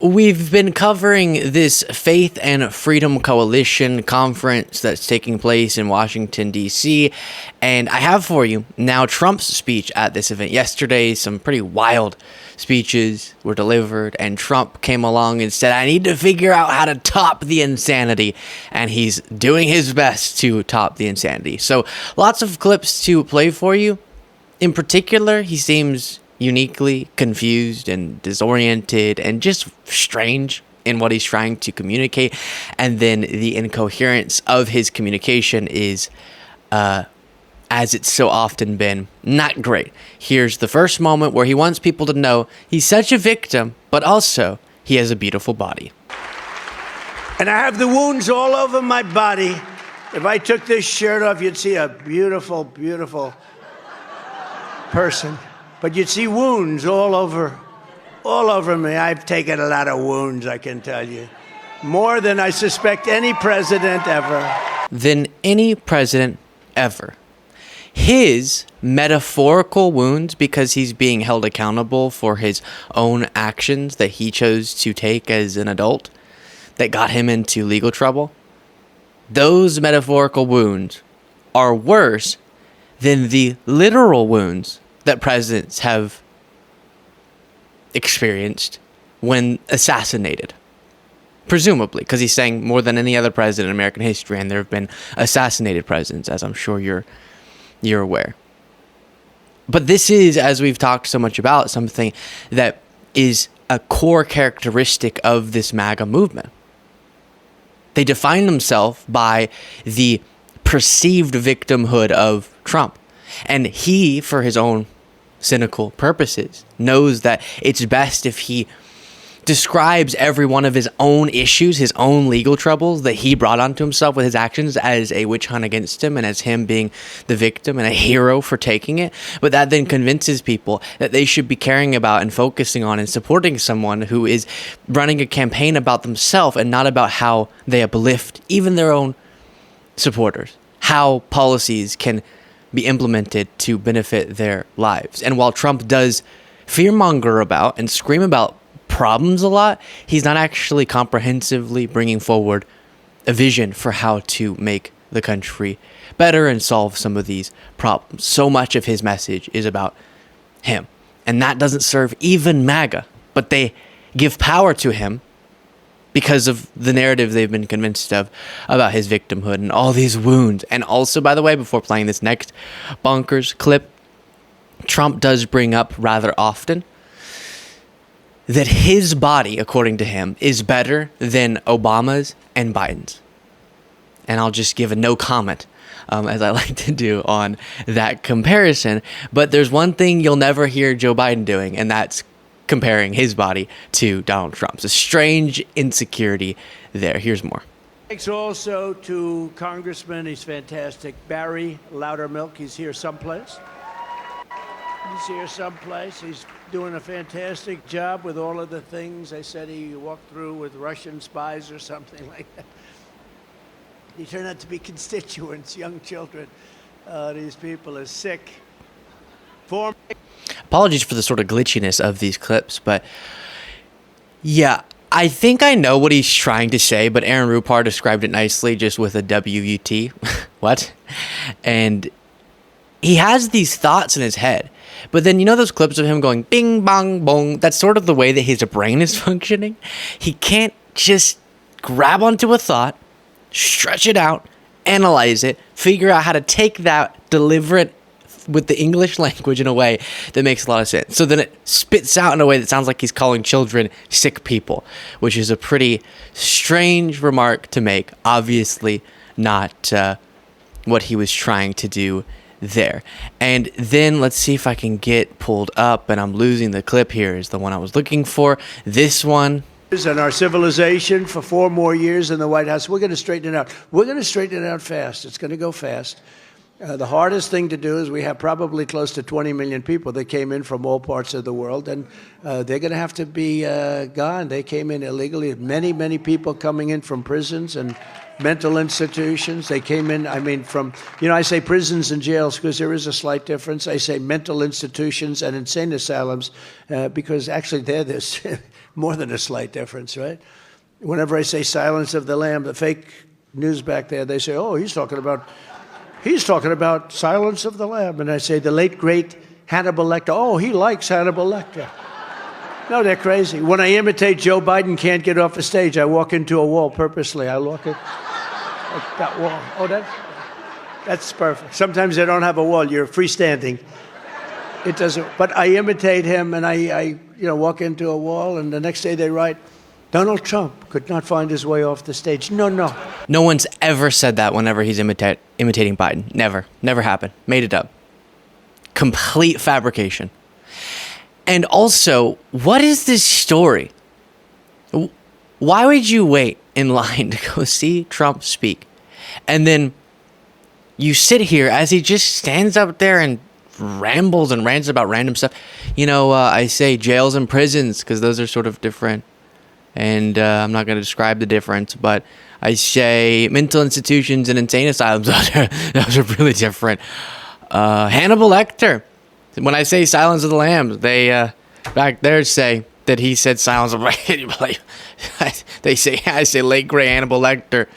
We've been covering this Faith and Freedom Coalition conference that's taking place in Washington, D.C., and I have for you now Trump's speech at this event. Yesterday, some pretty wild speeches were delivered, and Trump came along and said, I need to figure out how to top the insanity, and he's doing his best to top the insanity. So, lots of clips to play for you. In particular, he seems uniquely confused and disoriented and just strange in what he's trying to communicate. And then the incoherence of his communication is, as it's so often been, not great. Here's the first moment where he wants people to know he's such a victim, but also he has a beautiful body. And I have the wounds all over my body. If I took this shirt off, you'd see a beautiful, beautiful person. But you'd see wounds all over me. I've taken a lot of wounds, I can tell you. More than I suspect any president ever. Than any president ever. His metaphorical wounds, because he's being held accountable for his own actions that he chose to take as an adult, that got him into legal trouble. Those metaphorical wounds are worse than the literal wounds that presidents have experienced when assassinated. Presumably, because he's saying more than any other president in American history, and there have been assassinated presidents, as I'm sure you're aware. But this is, as we've talked so much about, something that is a core characteristic of this MAGA movement. They define themselves by the perceived victimhood of Trump. And he, for his own cynical purposes, knows that it's best if he describes every one of his own issues, his own legal troubles that he brought onto himself with his actions as a witch hunt against him and as him being the victim and a hero for taking it. But that then convinces people that they should be caring about and focusing on and supporting someone who is running a campaign about themselves and not about how they uplift even their own supporters, how policies can be implemented to benefit their lives. And while Trump does fearmonger about and scream about problems a lot, he's not actually comprehensively bringing forward a vision for how to make the country better and solve some of these problems. So much of his message is about him. And that doesn't serve even MAGA, but they give power to him because of the narrative they've been convinced of about his victimhood and all these wounds. And also, by the way, before playing this next bonkers clip, Trump does bring up rather often that his body, according to him, is better than Obama's and Biden's. And I'll just give a no comment, as I like to do on that comparison. But there's one thing you'll never hear Joe Biden doing, and that's comparing his body to Donald Trump's. A strange insecurity there. Here's more. Thanks also to Congressman, he's fantastic, Barry Loudermilk. He's here someplace. He's doing a fantastic job with all of the things they said he walked through with Russian spies or something like that. He turned out to be constituents, young children. These people are sick. Apologies for the sort of glitchiness of these clips, but yeah, I think I know what he's trying to say, but Aaron Rupar described it nicely just with a W-U-T. What? And he has these thoughts in his head, but then you know those clips of him going bing, bong, bong? That's sort of the way that his brain is functioning. He can't just grab onto a thought, stretch it out, analyze it, figure out how to take that, deliver it with the English language in a way that makes a lot of sense. So then it spits out in a way that sounds like he's calling children sick people, which is a pretty strange remark to make. Obviously not what he was trying to do there. And then let's see if I can get pulled up, and I'm losing the clip here, is the one I was looking for. This one. And our civilization for 4 more years in the White House. We're going to straighten it out. We're going to straighten it out fast. It's going to go fast. The hardest thing to do is we have probably close to 20 million people that came in from all parts of the world, and they're going to have to be gone. They came in illegally. Many, many people coming in from prisons and mental institutions. They came in, I mean, from, I say prisons and jails because there is a slight difference. I say mental institutions and insane asylums because actually there's more than a slight difference, right? Whenever I say Silence of the Lamb, the fake news back there, they say, oh, he's talking about Silence of the Lamb. And I say, the late, great Hannibal Lecter. Oh, he likes Hannibal Lecter. No, they're crazy. When I imitate Joe Biden can't get off the stage, I walk into a wall purposely. I walk it like that wall. Oh, that's perfect. Sometimes they don't have a wall. You're freestanding. It doesn't. But I imitate him, and I walk into a wall, and the next day they write, Donald Trump could not find his way off the stage. No. No one's ever said that whenever he's imitating Biden. Never happened. Made it up. Complete fabrication. And also, what is this story? Why would you wait in line to go see Trump speak? And then you sit here as he just stands up there and rambles and rants about random stuff. I say jails and prisons because those are sort of different. And I'm not going to describe the difference, but I say mental institutions and insane asylums. Those are really different. Hannibal Lecter. When I say Silence of the Lambs, they back there say that he said Silence of the Lambs. They say I say late great Hannibal Lecter,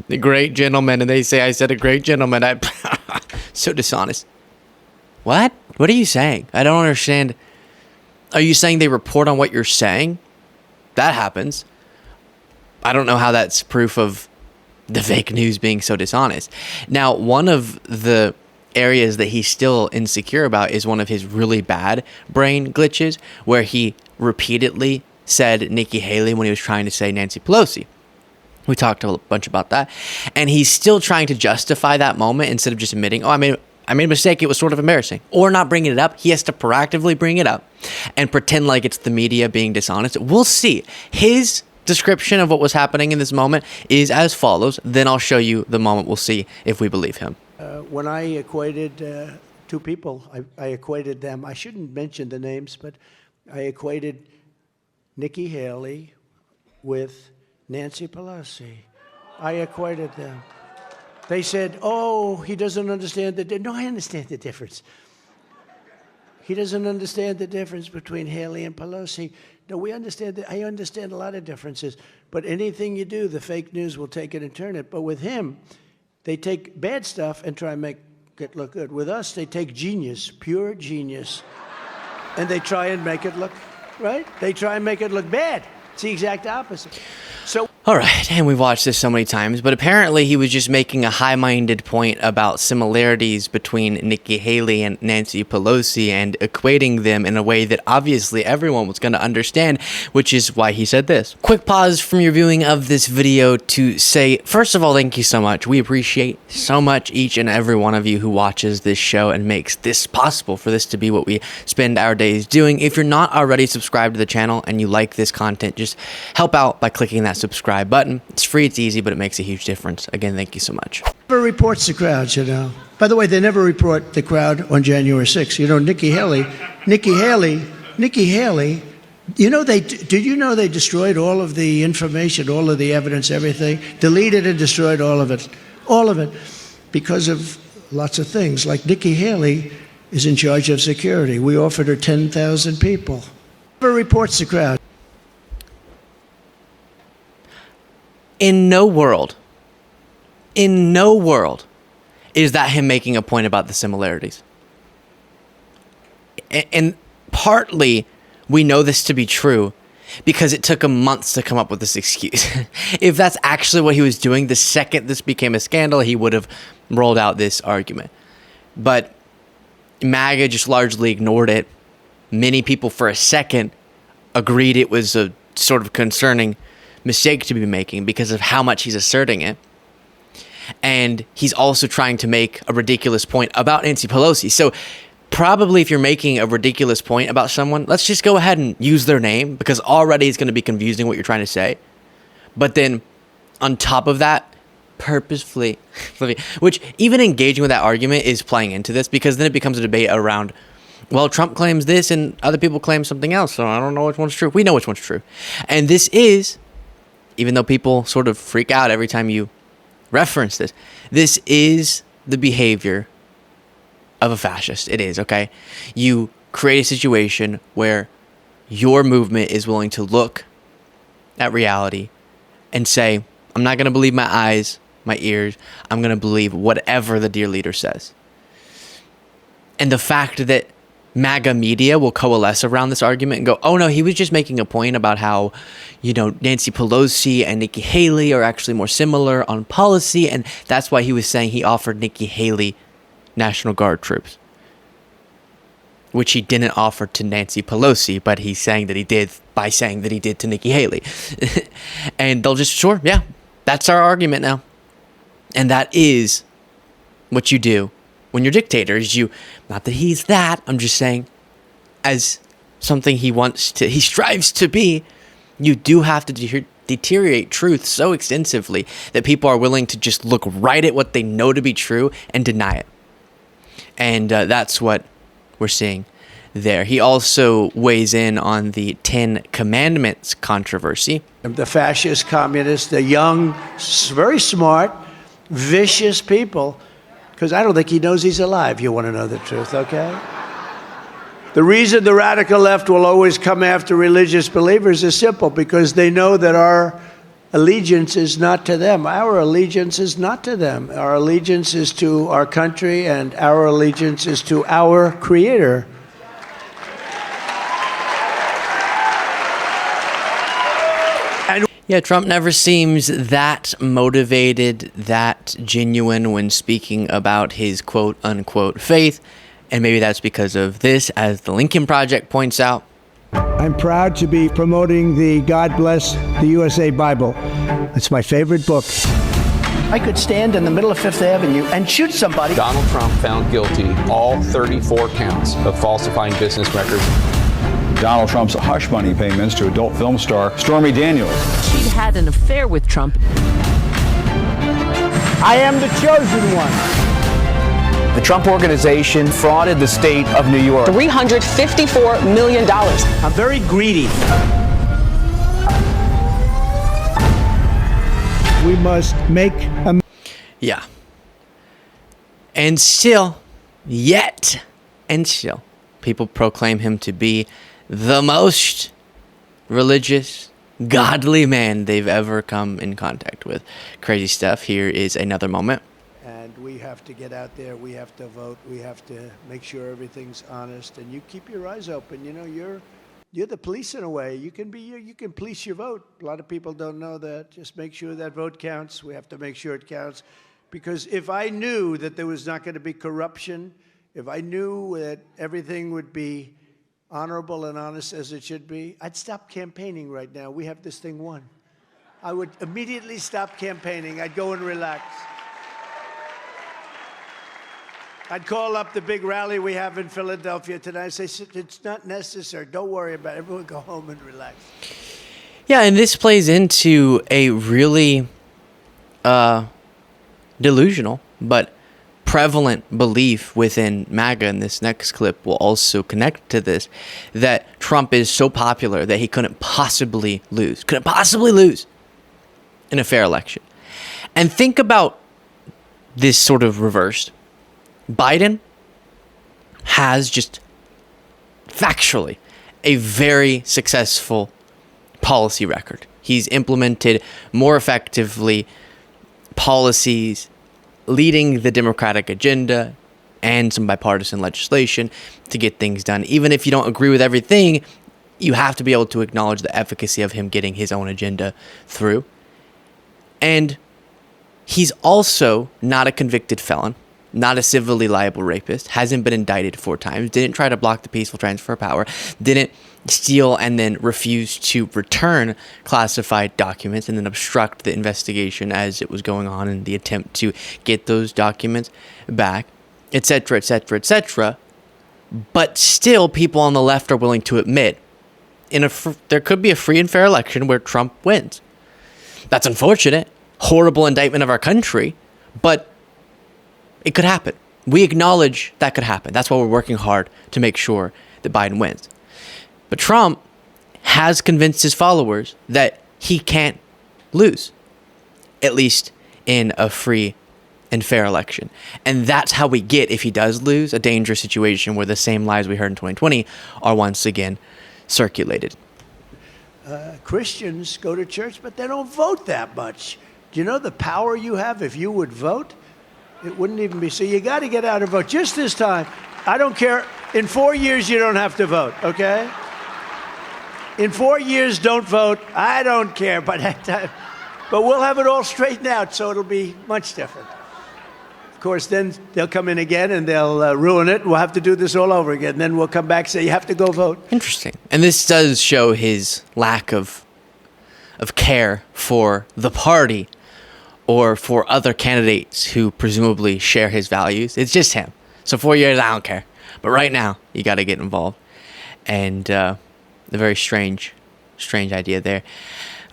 the great gentleman, and they say I said a great gentleman. So dishonest. What? What are you saying? I don't understand. Are you saying they report on what you're saying? That happens. I don't know how that's proof of the fake news being so dishonest. Now, one of the areas that he's still insecure about is one of his really bad brain glitches where he repeatedly said Nikki Haley when he was trying to say Nancy Pelosi. We talked a bunch about that. And he's still trying to justify that moment instead of just admitting, I made a mistake. It was sort of embarrassing. Or not bringing it up. He has to proactively bring it up and pretend like it's the media being dishonest. We'll see. His description of what was happening in this moment is as follows. Then I'll show you the moment. We'll see if we believe him. When I equated two people, I equated them. I shouldn't mention the names, but I equated Nikki Haley with Nancy Pelosi. I equated them. They said, oh, he doesn't understand No, I understand the difference. He doesn't understand the difference between Haley and Pelosi. No, we understand that. I understand a lot of differences. But anything you do, the fake news will take it and turn it. But with him, they take bad stuff and try and make it look good. With us, they take genius, pure genius, and they try and make it look, right? They try and make it look bad. It's the exact opposite. So, all right, and we've watched this so many times, but apparently he was just making a high-minded point about similarities between Nikki Haley and Nancy Pelosi and equating them in a way that obviously everyone was going to understand, which is why he said this. Quick pause from your viewing of this video to say, first of all, thank you so much. We appreciate so much each and every one of you who watches this show and makes this possible for this to be what we spend our days doing. If you're not already subscribed to the channel and you like this content, just help out by clicking that subscribe button. It's free, it's easy, but it makes a huge difference. Again, thank you so much. Never reports the crowds, By the way, they never report the crowd on January 6th. Nikki Haley, did you know they destroyed all of the information, all of the evidence, everything? Deleted and destroyed all of it, because of lots of things. Like Nikki Haley is in charge of security. We offered her 10,000 people. Never reports the crowd. In no world is that him making a point about the similarities. And partly we know this to be true because it took him months to come up with this excuse. If that's actually what he was doing, the second this became a scandal, he would have rolled out this argument. But MAGA just largely ignored it. Many people for a second agreed it was a sort of concerning mistake to be making because of how much he's asserting it. And he's also trying to make a ridiculous point about Nancy Pelosi. So probably if you're making a ridiculous point about someone, let's just go ahead and use their name because already it's going to be confusing what you're trying to say. But then on top of that, purposefully, which even engaging with that argument is playing into this because then it becomes a debate around, well, Trump claims this and other people claim something else. So I don't know which one's true. We know which one's true. And this is, even though people sort of freak out every time you reference this. This is the behavior of a fascist. It is, okay? You create a situation where your movement is willing to look at reality and say, I'm not going to believe my eyes, my ears. I'm going to believe whatever the dear leader says. And the fact that MAGA media will coalesce around this argument and go, oh no, he was just making a point about how, Nancy Pelosi and Nikki Haley are actually more similar on policy. And that's why he was saying he offered Nikki Haley National Guard troops, which he didn't offer to Nancy Pelosi, but he's saying that he did by saying that he did to Nikki Haley. And they'll just, sure, yeah, that's our argument now. And that is what you do when you're dictators. Not that he's that, I'm just saying, as something he strives to be, you do have to deteriorate truth so extensively that people are willing to just look right at what they know to be true and deny it. And that's what we're seeing there. He also weighs in on the 10 Commandments controversy. The fascist communists, the young, very smart, vicious people, because I don't think he knows he's alive. You want to know the truth, okay? The reason the radical left will always come after religious believers is simple, because they know that our allegiance is not to them. Our allegiance is not to them. Our allegiance is to our country, and our allegiance is to our Creator. Yeah, Trump never seems that motivated, that genuine when speaking about his quote-unquote faith, and maybe that's because of this, as the Lincoln Project points out. I'm proud to be promoting the God Bless the USA Bible. It's my favorite book. I could stand in the middle of Fifth Avenue and shoot somebody. Donald Trump found guilty all 34 counts of falsifying business records. Donald Trump's hush money payments to adult film star Stormy Daniels. She'd had an affair with Trump. I am the chosen one. The Trump Organization frauded the state of New York. $354 million. I'm very greedy. We must make a... Yeah. And still, people proclaim him to be the most religious, godly man they've ever come in contact with. Crazy stuff. Here is another moment. And we have to get out there. We have to vote. We have to make sure everything's honest. And you keep your eyes open. You're the police in a way. You can police your vote. A lot of people don't know that. Just make sure that vote counts. We have to make sure it counts. Because if I knew that there was not going to be corruption, if I knew that everything would be honorable and honest as it should be, I'd stop campaigning right now. We have this thing won. I would immediately stop campaigning. I'd go and relax. I'd call up the big rally we have in Philadelphia tonight and say, it's not necessary. Don't worry about it. Everyone go home and relax. Yeah, and this plays into a really delusional but prevalent belief within MAGA, and this next clip will also connect to this, that Trump is so popular that he couldn't possibly lose in a fair election. And think about this sort of reversed. Biden has just factually a very successful policy record. He's implemented more effectively policies leading the Democratic agenda and some bipartisan legislation to get things done. Even if you don't agree with everything, you have to be able to acknowledge the efficacy of him getting his own agenda through. And he's also not a convicted felon, not a civilly liable rapist, hasn't been indicted 4 times, didn't try to block the peaceful transfer of power, didn't steal and then refuse to return classified documents and then obstruct the investigation as it was going on in the attempt to get those documents back, etc., etc., etc. But still, people on the left are willing to admit there could be a free and fair election where Trump wins. That's unfortunate, horrible indictment of our country, but it could happen. We acknowledge that could happen. That's why we're working hard to make sure that Biden wins. But Trump has convinced his followers that he can't lose, at least in a free and fair election. And that's how we get, if he does lose, a dangerous situation where the same lies we heard in 2020 are once again circulated. Christians go to church, but they don't vote that much. Do you know the power you have if you would vote? It wouldn't even be. So you got to get out and vote. Just this time, I don't care. In 4 years, you don't have to vote, okay? In 4 years, don't vote. I don't care. But we'll have it all straightened out, so it'll be much different. Of course, then they'll come in again and they'll ruin it. We'll have to do this all over again. Then we'll come back and say, you have to go vote. Interesting. And this does show his lack of care for the party or for other candidates who presumably share his values. It's just him. So 4 years, I don't care. But right now, you got to get involved. And a very strange idea there.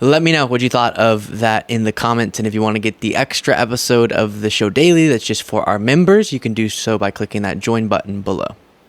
Let me know what you thought of that in the comments. And if you want to get the extra episode of the show daily that's just for our members, you can do so by clicking that join button below.